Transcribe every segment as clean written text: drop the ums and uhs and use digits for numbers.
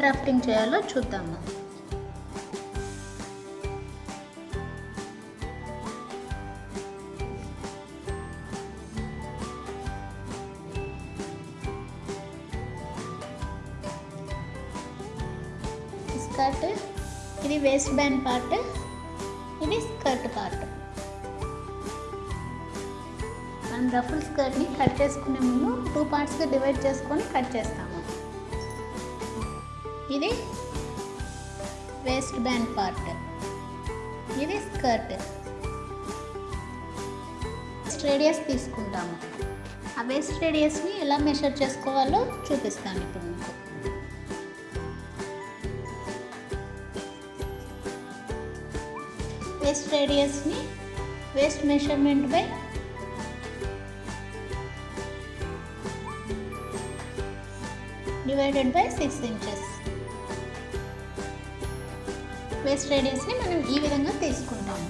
Drafting చేయాలో చూద్దాము. Skirt, ఇది వేస్ట్ బ్యాండ్ పార్ట్, ఇది స్కర్ట్ పార్ట్. మనం రఫుల్ స్కర్ట్ని కట్ చేసుకునే ముందు 2 పార్ట్స్గా డివైడ్ చేసుకొని కట్ చేస్తాము. ఇది వేస్ట్ బ్యాండ్ పార్ట్, ఇది స్కర్ట్. రేడియస్ తీసుకుంటాము. ఆ వేస్ట్ రేడియస్ని ఎలా మెషర్ చేసుకోవాలో చూపిస్తాను ఇప్పుడు మీకు. వేస్ట్ రేడియస్ని waist measurement by divided by 6 inches. Waist రేడియస్ని మనం ఈ విధంగా తీసుకుంటాము.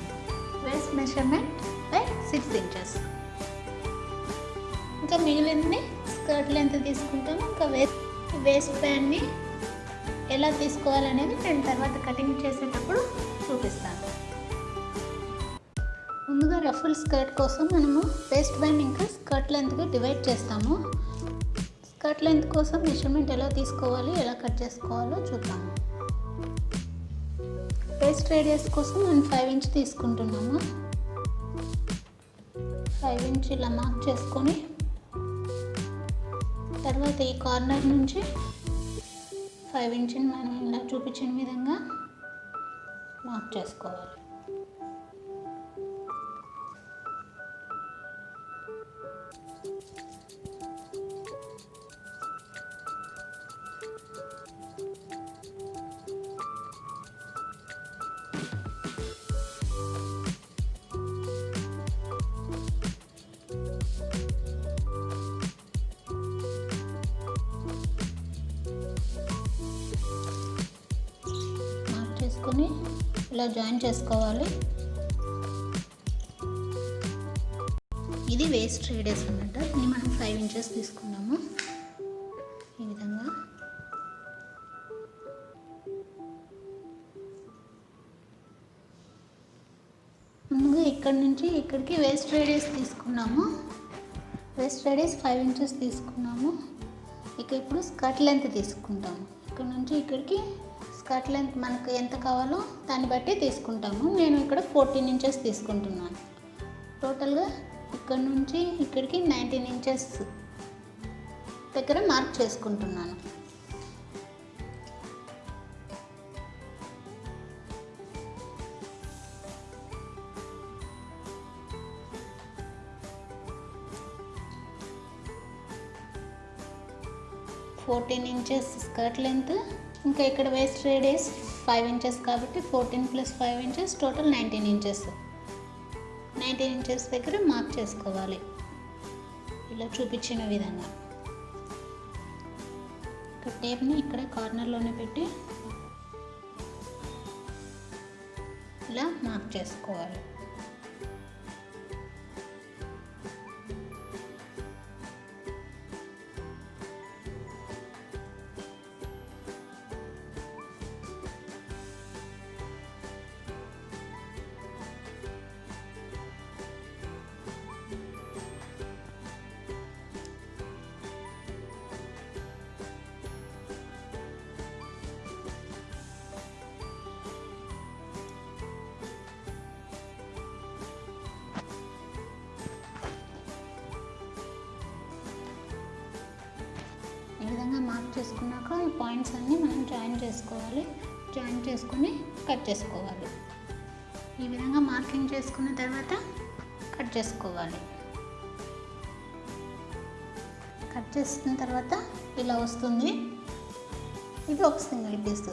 Waist measurement by 6 inches. ఇంకా మిగిలింది స్కర్ట్ లెంత్ తీసుకుంటాము. ఇంకా వేస్ట్ బ్యాండ్ని ఎలా తీసుకోవాలనేది నేను తర్వాత కటింగ్ చేసేటప్పుడు చూపిస్తాను. ముందుగా రఫుల్ స్కర్ట్ కోసం మనము వేస్ట్ బ్యాండ్ ఇంకా స్కర్ట్ లెంత్గా డివైడ్ చేస్తాము. స్కర్ట్ లెంత్ కోసం మెజర్మెంట్ ఎలా తీసుకోవాలి, ఎలా కట్ చేసుకోవాలో చూద్దాము. వేస్ట్ రేడియస్ కోసం నేను 5 ఇంచ్ తీసుకుంటున్నాము. 5 ఇంచ్ ఇలా మార్క్ చేసుకొని తర్వాత ఈ కార్నర్ నుంచి 5 ఇంచ్ని మనం ఇలా చూపించిన విధంగా మార్క్ చేసుకోవాలి. చేసుకొని ఇలా జాయిన్ చేసుకోవాలి. ఇది వేస్ట్ రేడియస్ అన్నమాట. దీన్ని మనం 5 ఇంచెస్ తీసుకున్నాము. ఈ విధంగా ముందుగా ఇక్కడ నుంచి ఇక్కడికి వేస్ట్ రేడియస్ తీసుకున్నాము. వేస్ట్ రేడియస్ 5 ఇంచెస్ తీసుకున్నాము. ఇక ఇప్పుడు స్కర్ట్ లెంత్ తీసుకుంటాము. ఇక్కడ నుంచి ఇక్కడికి స్కర్ట్ లెంత్ మనకు ఎంత కావాలో దాన్ని బట్టి తీసుకుంటాము. నేను ఇక్కడ 14 ఇంచెస్ తీసుకుంటున్నాను. టోటల్గా ఇక్కడ నుంచి ఇక్కడికి 19 ఇంచెస్ దగ్గర మార్క్ చేసుకుంటున్నాను. ఫోర్టీన్ ఇంచెస్ స్కర్ట్ లెంత్, ఇంకా ఇక్కడ వేస్ట్ రేడియస్ 5 ఇంచెస్ కాబట్టి 14 + 5 ఇంచెస్ టోటల్ 19 ఇంచెస్. 19 ఇంచెస్ దగ్గర మార్క్ చేసుకోవాలి ఇలా చూపించిన విధంగా. ఇక్కడ టేప్ని ఇక్కడ కార్నర్లోనే పెట్టి ఇలా మార్క్ చేసుకోవాలి. ఈ విధంగా మార్క్ చేసుకున్నాక ఈ పాయింట్స్ అన్నీ మనం జాయిన్ చేసుకోవాలి. జాయిన్ చేసుకుని కట్ చేసుకోవాలి. ఈ విధంగా మార్కింగ్ చేసుకున్న తర్వాత కట్ చేసుకోవాలి. కట్ చేసిన తర్వాత ఇలా వస్తుంది. ఇది ఒక సింగిల్ పీస్.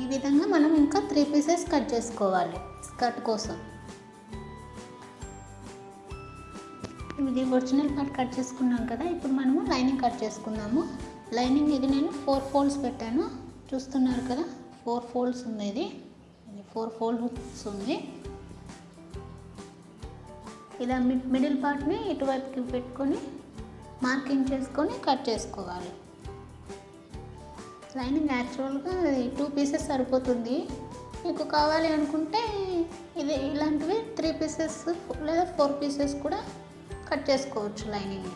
ఈ విధంగా మనం ఇంకా 3 పీసెస్ కట్ చేసుకోవాలి స్కర్ట్ కోసం. ఇది ఒరిజినల్ పార్ట్ కట్ చేసుకున్నాం కదా. ఇప్పుడు మనము లైనింగ్ కట్ చేసుకున్నాము. లైనింగ్ ఇది నేను 4 ఫోల్డ్స్ పెట్టాను, చూస్తున్నారు కదా. 4 ఫోల్డ్స్ ఉంది. ఇది 4 ఫోల్డ్స్ ఉంది. ఇలా మిడిల్ పార్ట్ని ఇటువైపుకి పెట్టుకొని మార్కింగ్ చేసుకొని కట్ చేసుకోవాలి. లైనింగ్ యాక్చువల్గా 2 పీసెస్ సరిపోతుంది. మీకు కావాలి అనుకుంటే ఇది ఇలాంటివి 3 పీసెస్ లేదా 4 పీసెస్ కూడా కట్ చేసుకోవచ్చు లైనింగ్ని.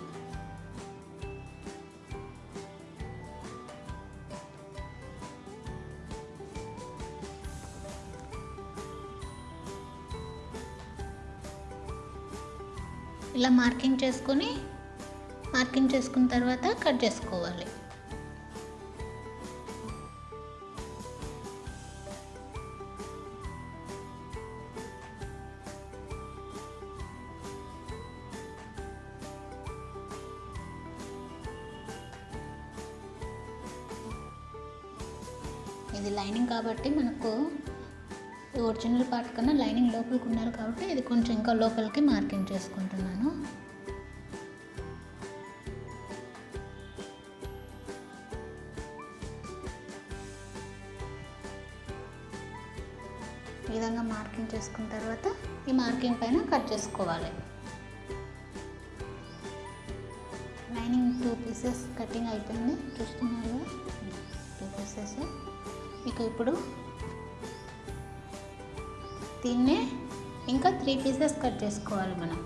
ఇలా మార్కింగ్ చేసుకున్న తర్వాత కట్ చేసుకోవాలి. ఇది లైనింగ్ కాబట్టి మనకు ఒరిజినల్ పార్ట్ కన్నా లైనింగ్ లోపలికి ఉన్నారు కాబట్టి ఇది కొంచెం ఇంకా లోపలికి మార్కింగ్ చేసుకుంటున్నాను. ఈ విధంగా మార్కింగ్ చేసుకున్న తర్వాత ఈ మార్కింగ్ పైన కట్ చేసుకోవాలి. లైనింగ్ 2 పీసెస్ కటింగ్ అయిపోయింది, చూస్తున్నారు కదా 2 పీసెస్. ఇక ఇప్పుడు దీన్నే ఇంకా 3 పీసెస్ కట్ చేసుకోవాలి. మనం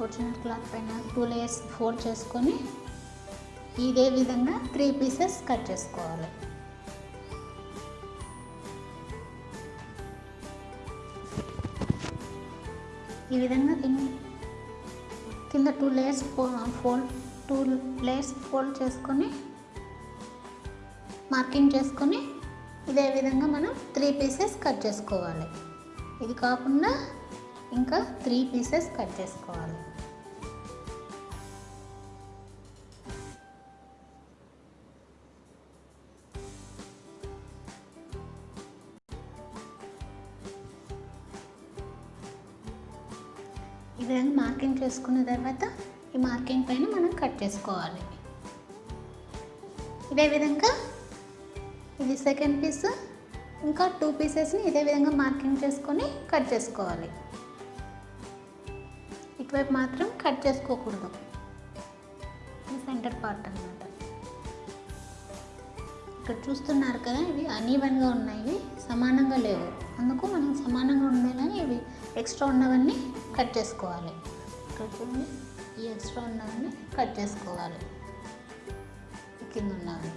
ఒరిజినల్ క్లాత్ పైన 2 లేయర్స్ ఫోల్డ్ చేసుకొని ఇదే విధంగా 3 పీసెస్ కట్ చేసుకోవాలి. ఈ విధంగా కింద 2 లేయర్స్ ఫోల్డ్ చేసుకొని మార్కింగ్ చేసుకొని ఇదే విధంగా మనం 3 పీసెస్ కట్ చేసుకోవాలి. ఇది కాకుండా ఇంకా 3 పీసెస్ కట్ చేసుకోవాలి. ఈ విధంగా మార్కింగ్ చేసుకున్న తర్వాత ఈ మార్కింగ్ పైన మనం కట్ చేసుకోవాలి. ఇదే విధంగా ఇది సెకండ్ పీస్, ఇంకా 2 పీసెస్ని ఇదే విధంగా మార్కింగ్ చేసుకొని కట్ చేసుకోవాలి. ఇటువైపు మాత్రం కట్ చేసుకోకూడదు, ఇది సెంటర్ పార్ట్ అన్నమాట. ఇక్కడ చూస్తున్నారు కదా, ఇవి అన్ఈవెన్గా ఉన్నాయి, సమానంగా లేవు. అందుకు మనం సమానంగా ఉండేలాగా ఇవి ఎక్స్ట్రా ఉన్నవన్నీ కట్ చేసుకోవాలి. ఇక్కడ చూడండి, ఈ ఎక్స్ట్రా ఉన్నవన్నీ కట్ చేసుకోవాలి. కింద ఉన్నవి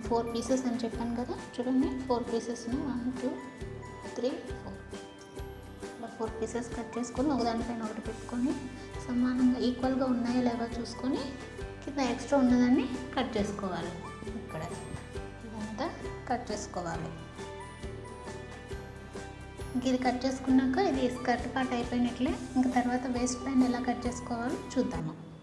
4 పీసెస్ అని చెప్పాను కదా, చూడండి 4 పీసెస్ని 1 2 3 4 ఇలా 4 పీసెస్ కట్ చేసుకొని ఒకదానిపైన ఒకటి పెట్టుకొని సమానంగా ఈక్వల్గా ఉన్నాయో లేవో చూసుకొని కింద ఎక్స్ట్రా ఉన్నదాన్ని కట్ చేసుకోవాలి. ఇక్కడ ఇదంతా కట్ చేసుకోవాలి. ఇంక ఇది కట్ చేసుకున్నాక ఇది స్కర్ట్ పార్ట్ అయిపోయినట్లే. ఇంక తర్వాత వేస్ట్ పైన ఎలా కట్ చేసుకోవాలో చూద్దాము.